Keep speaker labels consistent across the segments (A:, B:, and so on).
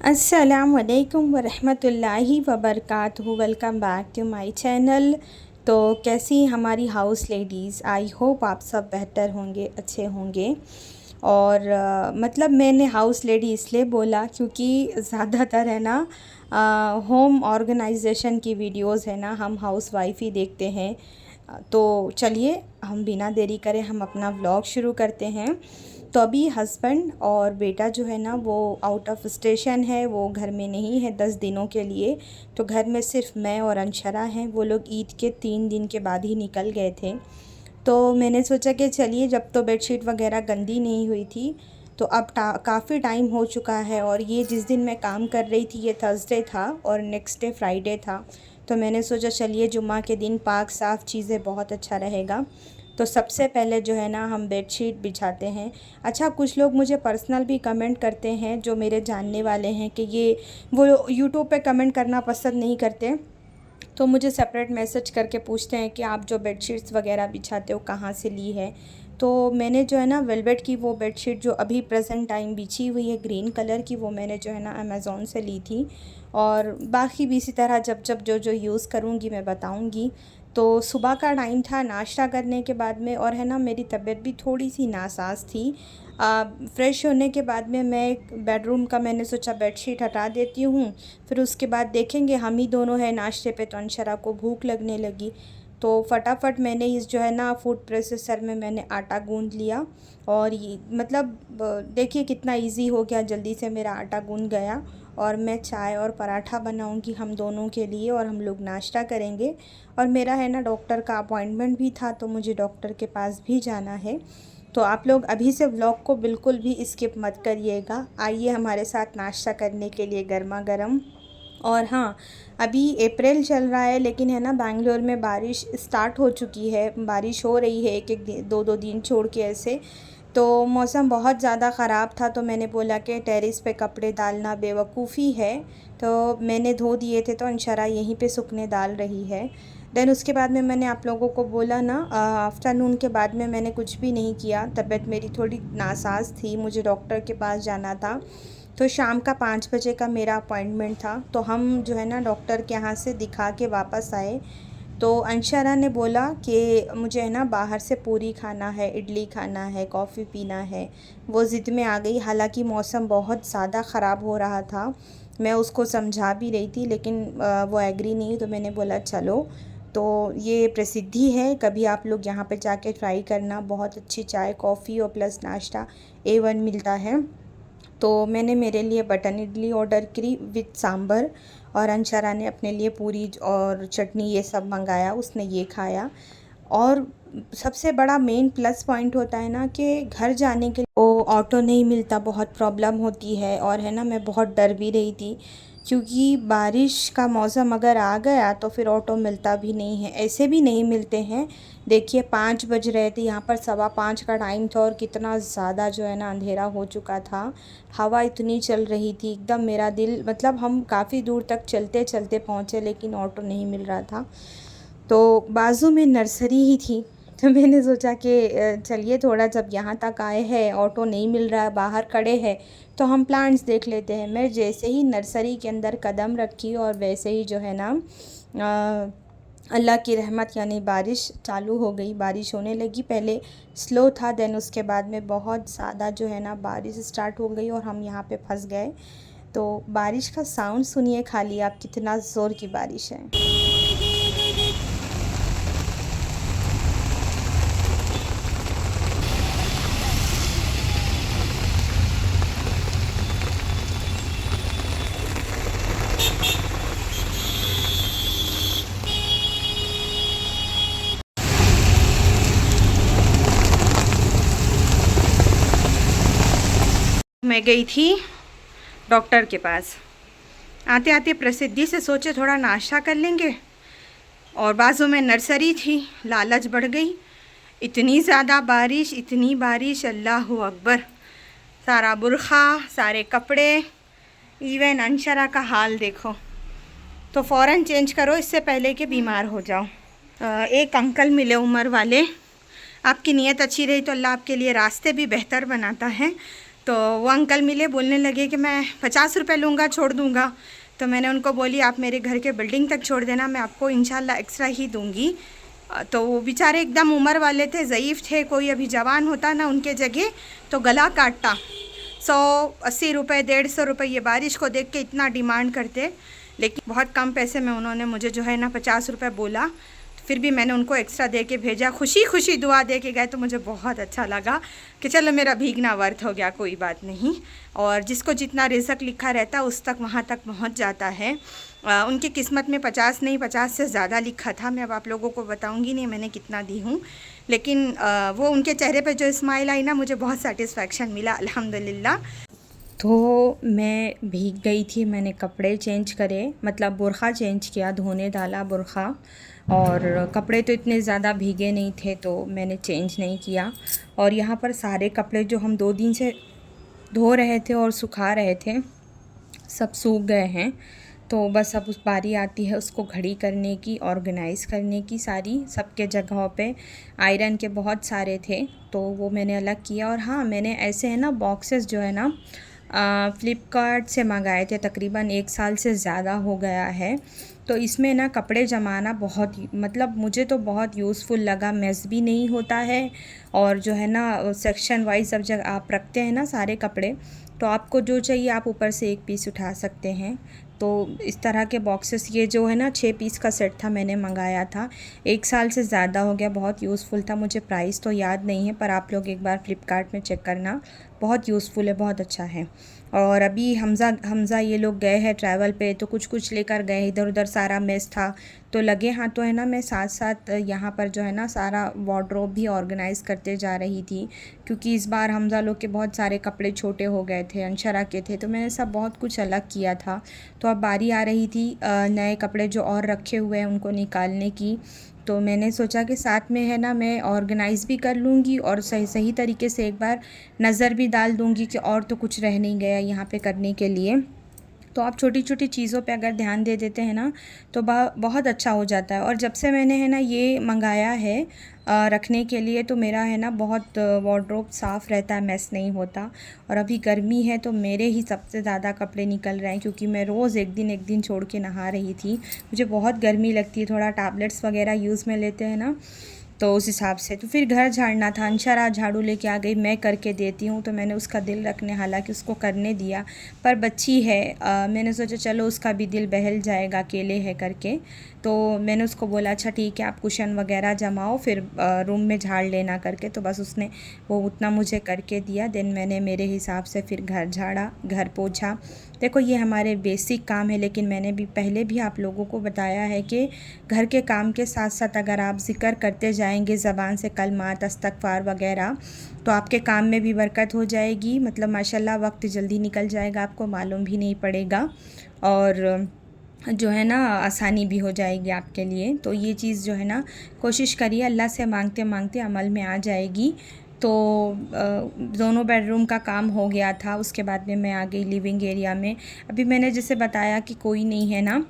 A: अस्सलामुअलैकुम वरहमतुल्लाहि वबरकातुहू। Welcome back to my channel. तो कैसी हमारी हाउस लेडीज़, आई होप आप सब बेहतर होंगे, अच्छे होंगे। और मतलब मैंने हाउस लेडी इसलिए बोला क्योंकि ज़्यादातर है ना होम ऑर्गेनाइजेशन की वीडियोस है ना हम हाउस वाइफ ही देखते हैं। तो चलिए हम बिना देरी करें हम अपना व्लॉग शुरू करते हैं। तो अभी हस्बैंड और बेटा जो है ना वो आउट ऑफ स्टेशन है, वो घर में नहीं है 10 दिनों के लिए। तो घर में सिर्फ मैं और अंशरा हैं। वो लोग ईद के 3 दिन के बाद ही निकल गए थे। तो मैंने सोचा कि चलिए जब तो बेडशीट वगैरह गंदी नहीं हुई थी तो अब काफ़ी टाइम हो चुका है। और ये जिस दिन मैं काम कर रही थी ये थर्सडे था और नेक्स्ट डे फ्राइडे था। तो मैंने सोचा चलिए जुम्मा के दिन पाक साफ़ चीज़ें बहुत अच्छा रहेगा। तो सबसे पहले जो है ना हम बेडशीट बिछाते हैं। अच्छा, कुछ लोग मुझे पर्सनल भी कमेंट करते हैं जो मेरे जानने वाले हैं कि ये वो यूट्यूब पे कमेंट करना पसंद नहीं करते, तो मुझे सेपरेट मैसेज करके पूछते हैं कि आप जो बेडशीट्स वगैरह बिछाते हो कहाँ से ली है। तो मैंने जो है ना वेलवेट की वो बेडशीट जो अभी प्रेजेंट टाइम बिछी हुई है ग्रीन कलर की, वो मैंने जो है ना अमेज़ोन से ली थी। और बाकी भी इसी तरह जब जब जो यूज़ करूँगी मैं बताऊँगी। तो सुबह का टाइम था नाश्ता करने के बाद में, और है ना मेरी तबीयत भी थोड़ी सी नासाज थी। फ़्रेश होने के बाद में मैं बेडरूम का मैंने सोचा बेडशीट हटा देती हूँ, फिर उसके बाद देखेंगे। हम ही दोनों हैं नाश्ते पे, तो अंशरा को भूख लगने लगी। तो फटाफट मैंने इस जो है ना फूड प्रोसेसर में मैंने आटा गूँध लिया। और ये मतलब देखिए कितना इजी हो गया, जल्दी से मेरा आटा गूँध गया। और मैं चाय और पराठा बनाऊंगी हम दोनों के लिए और हम लोग नाश्ता करेंगे। और मेरा है ना डॉक्टर का अपॉइंटमेंट भी था, तो मुझे डॉक्टर के पास भी जाना है। तो आप लोग अभी से व्लॉग को बिल्कुल भी स्किप मत करिएगा। आइए हमारे साथ नाश्ता करने के लिए गर्मा गर्म। और हाँ, अभी अप्रैल चल रहा है लेकिन है ना बैंगलोर में बारिश स्टार्ट हो चुकी है। बारिश हो रही है एक एक दिन, दो दो दिन छोड़ के ऐसे। तो मौसम बहुत ज़्यादा ख़राब था, तो मैंने बोला कि टेरेस पे कपड़े डालना बेवकूफ़ी है। तो मैंने धो दिए थे, तो अंशरा यहीं पे सूखने डाल रही है। देन उसके बाद में मैंने आप लोगों को बोला ना आफ्टरनून के बाद में मैंने कुछ भी नहीं किया। तबीयत मेरी थोड़ी नासाज थी, मुझे डॉक्टर के पास जाना था। तो शाम का 5 बजे का मेरा अपॉइंटमेंट था। तो हम जो है ना डॉक्टर के यहाँ से दिखा के वापस आए। तो अंशरा ने बोला कि मुझे है ना बाहर से पूरी खाना है, इडली खाना है, कॉफ़ी पीना है। वो ज़िद में आ गई, हालांकि मौसम बहुत ज़्यादा ख़राब हो रहा था। मैं उसको समझा भी रही थी लेकिन वो एग्री नहीं। तो मैंने बोला चलो, तो ये प्रसिद्धि है, कभी आप लोग यहाँ पे जाके ट्राई करना। बहुत अच्छी चाय कॉफ़ी और प्लस नाश्ता A1 मिलता है। तो मैंने मेरे लिए बटन इडली ऑर्डर करी विथ सांभर, और अंशरा ने अपने लिए पूरी और चटनी ये सब मंगाया, उसने ये खाया। और सबसे बड़ा मेन प्लस पॉइंट होता है ना कि घर जाने के लिए वो ऑटो नहीं मिलता, बहुत प्रॉब्लम होती है। और है ना मैं बहुत डर भी रही थी क्योंकि बारिश का मौसम अगर आ गया तो फिर ऑटो मिलता भी नहीं है, ऐसे भी नहीं मिलते हैं। देखिए 5 बज रहे थे, यहाँ पर 5:15 का टाइम था और कितना ज़्यादा जो है ना अंधेरा हो चुका था। हवा इतनी चल रही थी एकदम, मेरा दिल मतलब हम काफ़ी दूर तक चलते चलते पहुँचे लेकिन ऑटो नहीं मिल रहा था। तो बाजू में नर्सरी ही थी। तो मैंने सोचा कि चलिए थोड़ा जब यहाँ तक आए हैं ऑटो नहीं मिल रहा है, बाहर खड़े हैं, तो हम प्लांट्स देख लेते हैं। मैं जैसे ही नर्सरी के अंदर कदम रखी और वैसे ही जो है ना अल्लाह की रहमत यानी बारिश चालू हो गई, बारिश होने लगी। पहले स्लो था, देन उसके बाद में बहुत ज़्यादा जो है ना बारिश स्टार्ट हो गई और हम यहाँ पे फंस गए। तो बारिश का साउंड सुनिए खाली आप, कितना ज़ोर की बारिश है। मैं गई थी डॉक्टर के पास, आते आते प्रसिद्धि से सोचे थोड़ा नाश्ता कर लेंगे, और बाजू में नर्सरी थी, लालच बढ़ गई। इतनी ज़्यादा बारिश, इतनी बारिश, अल्लाह अकबर। सारा बुरखा, सारे कपड़े, इवन अंशरा का हाल देखो। तो फ़ौरन चेंज करो इससे पहले कि बीमार हो जाओ। एक अंकल मिले उम्र वाले, आपकी नीयत अच्छी रही तो अल्लाह आपके लिए रास्ते भी बेहतर बनाता है। तो वो अंकल मिले, बोलने लगे कि मैं 50 रुपये लूँगा, छोड़ दूँगा। तो मैंने उनको बोली आप मेरे घर के बिल्डिंग तक छोड़ देना, मैं आपको इंशाल्लाह एक्स्ट्रा ही दूँगी। तो वो बेचारे एकदम उम्र वाले थे, ज़ईफ़ थे, कोई अभी जवान होता ना उनके जगह तो गला काटता। 180 रुपये, 150 रुपये, ये बारिश को देख के इतना डिमांड करते, लेकिन बहुत कम पैसे में उन्होंने मुझे जो है ना 50 रुपये बोला। तो फिर भी मैंने उनको एक्स्ट्रा दे के भेजा, खुशी खुशी दुआ दे के गए। तो मुझे बहुत अच्छा लगा कि चलो मेरा भीगना वर्थ हो गया, कोई बात नहीं। और जिसको जितना रिज़्क लिखा रहता उस तक वहाँ तक पहुँच जाता है। उनकी किस्मत में 50 नहीं, 50 से ज़्यादा लिखा था। मैं अब आप लोगों को बताऊँगी नहीं मैंने कितना दी हूँ, लेकिन वो उनके चेहरे पे जो स्माइल आई ना, मुझे बहुत सेटिस्फेक्शन मिला अल्हम्दुलिल्लाह। तो मैं भीग गई थी, मैंने कपड़े चेंज करे, मतलब बुरख़ा चेंज किया, धोने डाला बुरख़ा, और कपड़े तो इतने ज़्यादा भीगे नहीं थे तो मैंने चेंज नहीं किया। और यहाँ पर सारे कपड़े जो हम 2 दिन से धो रहे थे और सुखा रहे थे सब सूख गए हैं। तो बस अब उस बारी आती है उसको घड़ी करने की, ऑर्गेनाइज़ करने की, सारी सबके जगहों पे। आयरन के बहुत सारे थे तो वो मैंने अलग किया। और हाँ, मैंने ऐसे है ना बॉक्सेस जो है ना फ़्लिपकार्ट से मंगाए थे, तकरीबन 1 साल से ज़्यादा हो गया है। तो इसमें ना कपड़े जमाना बहुत मतलब मुझे तो बहुत यूज़फुल लगा, मेस भी नहीं होता है। और जो है ना सेक्शन वाइज सब जगह आप रखते हैं ना सारे कपड़े, तो आपको जो चाहिए आप ऊपर से एक पीस उठा सकते हैं। तो इस तरह के बॉक्सेस, ये जो है ना 6 पीस का सेट था, मैंने मंगाया था। 1 साल से ज़्यादा हो गया, बहुत यूज़फुल था। मुझे प्राइस तो याद नहीं है, पर आप लोग एक बार फ़्लिपकार्ट में चेक करना, बहुत यूज़फुल है, बहुत अच्छा है। और अभी हमज़ा ये लोग गए हैं ट्रैवल पे, तो कुछ कुछ लेकर गए, इधर उधर सारा मेस था। तो लगे हाथों है ना मैं साथ साथ यहाँ पर जो है ना सारा वार्डरोब भी ऑर्गेनाइज़ करते जा रही थी, क्योंकि इस बार हमज़ा लोग के बहुत सारे कपड़े छोटे हो गए थे, अंशरा के थे, तो मैंने सब बहुत कुछ अलग किया था। तो अब बारी आ रही थी नए कपड़े जो और रखे हुए हैं उनको निकालने की। तो मैंने सोचा कि साथ में है ना मैं ऑर्गेनाइज़ भी कर लूँगी और सही सही तरीके से एक बार नज़र भी डाल दूँगी कि और तो कुछ रह नहीं गया यहाँ पे करने के लिए। तो आप छोटी छोटी चीज़ों पे अगर ध्यान दे देते हैं ना तो बहुत अच्छा हो जाता है। और जब से मैंने है ना ये मंगाया है रखने के लिए, तो मेरा है ना बहुत वार्डरोब साफ़ रहता है, मेस नहीं होता। और अभी गर्मी है तो मेरे ही सबसे ज़्यादा कपड़े निकल रहे हैं, क्योंकि मैं रोज़ एक दिन छोड़ के नहा रही थी। मुझे बहुत गर्मी लगती है, थोड़ा टैबलेट्स वगैरह यूज़ में लेते हैं ना, तो उस हिसाब से। तो फिर घर झाड़ना था, अंशरा झाड़ू लेके आ गई, मैं करके देती हूँ, तो मैंने उसका दिल रखने, हालांकि उसको करने दिया, पर बच्ची है, मैंने सोचा चलो उसका भी दिल बहल जाएगा, अकेले है करके। तो मैंने उसको बोला अच्छा ठीक है आप कुशन वगैरह जमाओ, फिर रूम में झाड़ लेना करके। तो बस उसने वो उतना मुझे करके दिया। देन मैंने मेरे हिसाब से फिर घर झाड़ा, घर पोछा। देखो ये हमारे बेसिक काम है, लेकिन मैंने भी पहले भी आप लोगों को बताया है कि घर के काम के साथ साथ अगर आप ज़िक्र करते जाएंगे ज़बान से कलमात, इस्तग़फ़ार वगैरह, तो आपके काम में भी बरकत हो जाएगी। मतलब माशाल्लाह वक्त जल्दी निकल जाएगा, आपको मालूम भी नहीं पड़ेगा, और जो है ना आसानी भी हो जाएगी आपके लिए। तो ये चीज़ जो है ना कोशिश करिए, अल्लाह से मांगते मांगते अमल में आ जाएगी। तो दोनों बेडरूम का काम हो गया था, उसके बाद में मैं आ गई लिविंग एरिया में। अभी मैंने जैसे बताया कि कोई नहीं है ना,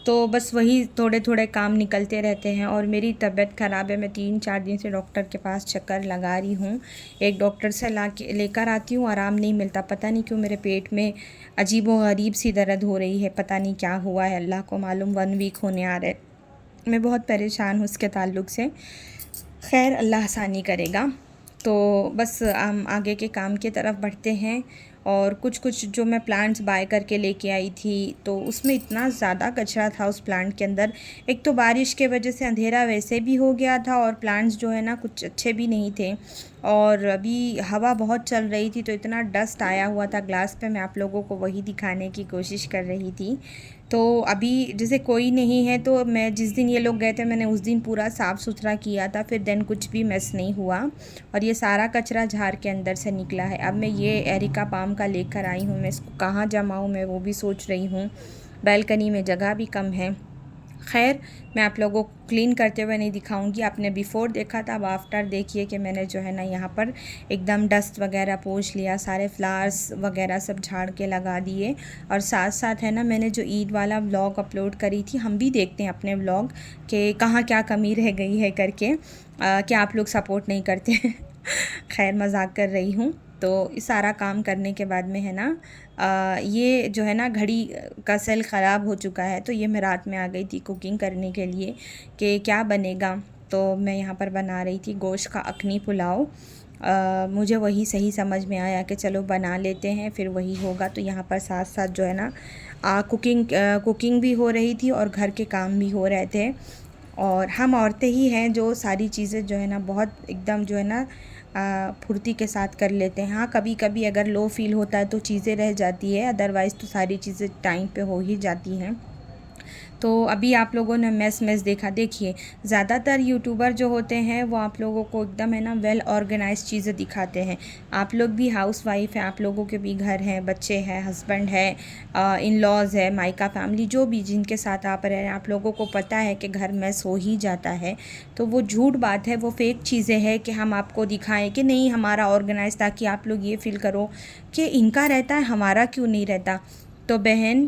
A: तो बस वही थोड़े थोड़े काम निकलते रहते हैं। और मेरी तबीयत ख़राब है, मैं 3-4 दिन से डॉक्टर के पास चक्कर लगा रही हूँ। एक डॉक्टर से लेकर आती हूँ, आराम नहीं मिलता, पता नहीं क्यों मेरे पेट में अजीब व गरीब सी दर्द हो रही है, पता नहीं क्या हुआ है, अल्लाह को मालूम। 1 वीक होने आ रहे, मैं बहुत परेशान हूँ उसके ताल्लुक़ से। खैर अल्लाह आसानी करेगा। तो बस हम आगे के काम की तरफ बढ़ते हैं। और कुछ जो मैं प्लांट्स बाय करके लेके आई थी, तो उसमें इतना ज़्यादा कचरा था उस प्लांट के अंदर। एक तो बारिश के वजह से अंधेरा वैसे भी हो गया था, और प्लांट्स जो है ना कुछ अच्छे भी नहीं थे। और अभी हवा बहुत चल रही थी तो इतना डस्ट आया हुआ था ग्लास पे, मैं आप लोगों को वही दिखाने की कोशिश कर रही थी। तो अभी जैसे कोई नहीं है, तो मैं जिस दिन ये लोग गए थे मैंने उस दिन पूरा साफ़ सुथरा किया था, फिर देन कुछ भी मेस नहीं हुआ। और ये सारा कचरा झाड़ के अंदर से निकला है। अब मैं ये एरिका पाम का लेकर आई हूँ, मैं इसको कहाँ जमाऊँ मैं वो भी सोच रही हूँ। बैल्कनी में जगह भी कम है। खैर मैं आप लोगों को क्लीन करते हुए नहीं दिखाऊंगी। आपने बिफ़ोर देखा था, अब आफ्टर देखिए कि मैंने जो है ना यहाँ पर एकदम डस्ट वगैरह पोंछ लिया, सारे फ्लावर्स वगैरह सब झाड़ के लगा दिए। और साथ साथ है ना, मैंने जो ईद वाला व्लॉग अपलोड करी थी, हम भी देखते हैं अपने व्लॉग कि कहाँ क्या कमी रह गई है करके, क्या आप लोग सपोर्ट नहीं करते खैर मजाक कर रही हूँ। तो इस सारा काम करने के बाद में है ना, ये जो है ना घड़ी का सेल ख़राब हो चुका है, तो ये मैं रात में आ गई थी कुकिंग करने के लिए कि क्या बनेगा। तो मैं यहाँ पर बना रही थी गोश्त का अखनी पुलाव। मुझे वही सही समझ में आया कि चलो बना लेते हैं, फिर वही होगा। तो यहाँ पर साथ साथ जो है ना कुकिंग भी हो रही थी और घर के काम भी हो रहे थे। और हम औरतें ही हैं जो सारी चीज़ें जो है ना बहुत एकदम जो है ना फुर्ती के साथ कर लेते हैं। हाँ, कभी कभी अगर लो फील होता है तो चीज़ें रह जाती है, अदरवाइज़ तो सारी चीज़ें टाइम पे हो ही जाती हैं। तो अभी आप लोगों ने मेस देखा, देखिए ज़्यादातर यूट्यूबर जो होते हैं वो आप लोगों को एकदम है ना वेल ऑर्गेनाइज चीज़ें दिखाते हैं। आप लोग भी हाउस वाइफ हैं, आप लोगों के भी घर हैं, बच्चे हैं, हस्बैंड है, इन लॉज़ है, मायका फैमिली, जो भी जिनके साथ आप रह रहे हैं, आप लोगों को पता है कि घर मेस हो ही जाता है। तो वो झूठ बात है, वो फेक चीज़ें हैं कि हम आपको दिखाएं कि नहीं हमारा ऑर्गेनाइज, ताकि आप लोग ये फ़ील करो कि इनका रहता है हमारा क्यों नहीं रहता। तो बहन,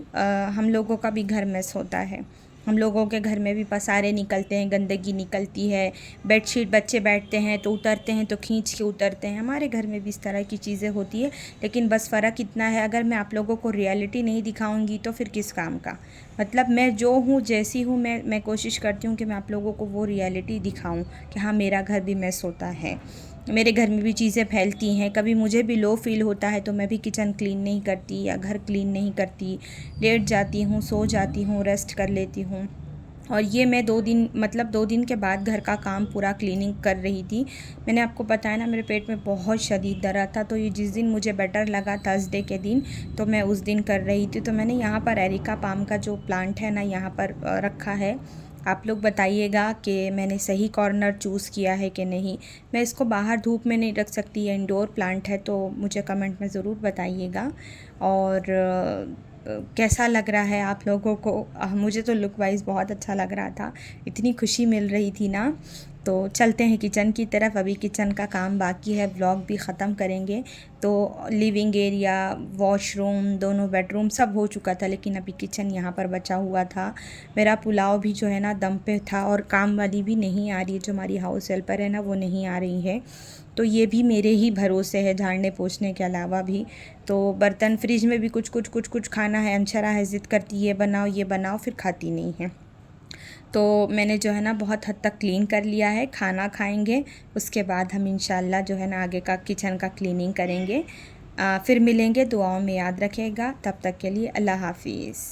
A: हम लोगों का भी घर मेस होता है, हम लोगों के घर में भी पसारे निकलते हैं, गंदगी निकलती है, बेडशीट बच्चे बैठते हैं तो उतरते हैं तो खींच के उतरते हैं, हमारे घर में भी इस तरह की चीज़ें होती है। लेकिन बस फ़र्क इतना है, अगर मैं आप लोगों को रियलिटी नहीं दिखाऊंगी तो फिर किस काम का मतलब। मैं जो हूँ, जैसी हूँ, मैं कोशिश करती हूँ कि मैं आप लोगों को वो रियलिटी दिखाऊँ कि हाँ मेरा घर भी मेस होता है, मेरे घर में भी चीज़ें फैलती हैं। कभी मुझे भी लो फील होता है तो मैं भी किचन क्लीन नहीं करती या घर क्लीन नहीं करती, लेट जाती हूँ, सो जाती हूँ, रेस्ट कर लेती हूँ। और ये मैं 2 दिन के बाद घर का काम पूरा क्लीनिंग कर रही थी। मैंने आपको बताया ना, मेरे पेट में बहुत शदीद दर्द था, तो ये जिस दिन मुझे बेटर लगा थर्सडे के दिन, तो मैं उस दिन कर रही थी। तो मैंने यहाँ पर एरिका पाम का जो प्लांट है ना यहाँ पर रखा है। आप लोग बताइएगा कि मैंने सही कॉर्नर चूज़ किया है कि नहीं। मैं इसको बाहर धूप में नहीं रख सकती, ये इंडोर प्लांट है, तो मुझे कमेंट में ज़रूर बताइएगा। और कैसा लग रहा है आप लोगों को। मुझे तो लुक वाइज बहुत अच्छा लग रहा था, इतनी खुशी मिल रही थी ना। तो चलते हैं किचन की तरफ, अभी किचन का काम बाकी है, व्लॉग भी ख़त्म करेंगे। तो लिविंग एरिया, वॉशरूम, दोनों बेडरूम सब हो चुका था, लेकिन अभी किचन यहाँ पर बचा हुआ था। मेरा पुलाव भी जो है ना दम पे था, और काम वाली भी नहीं आ रही है, जो हमारी हाउस हेल्पर है ना वो नहीं आ रही है। तो ये भी मेरे ही भरोसे है, झाड़ने पोंछने के अलावा भी। तो बर्तन, फ्रिज में भी कुछ खाना है, अनशरा है, ज़िद करती है ये बनाओ, फिर खाती नहीं है। तो मैंने जो है ना बहुत हद तक क्लीन कर लिया है, खाना खाएंगे उसके बाद हम इंशाल्लाह जो है ना आगे का किचन का क्लीनिंग करेंगे। फिर मिलेंगे, दुआओं में याद रखिएगा, तब तक के लिए अल्लाह हाफिज़।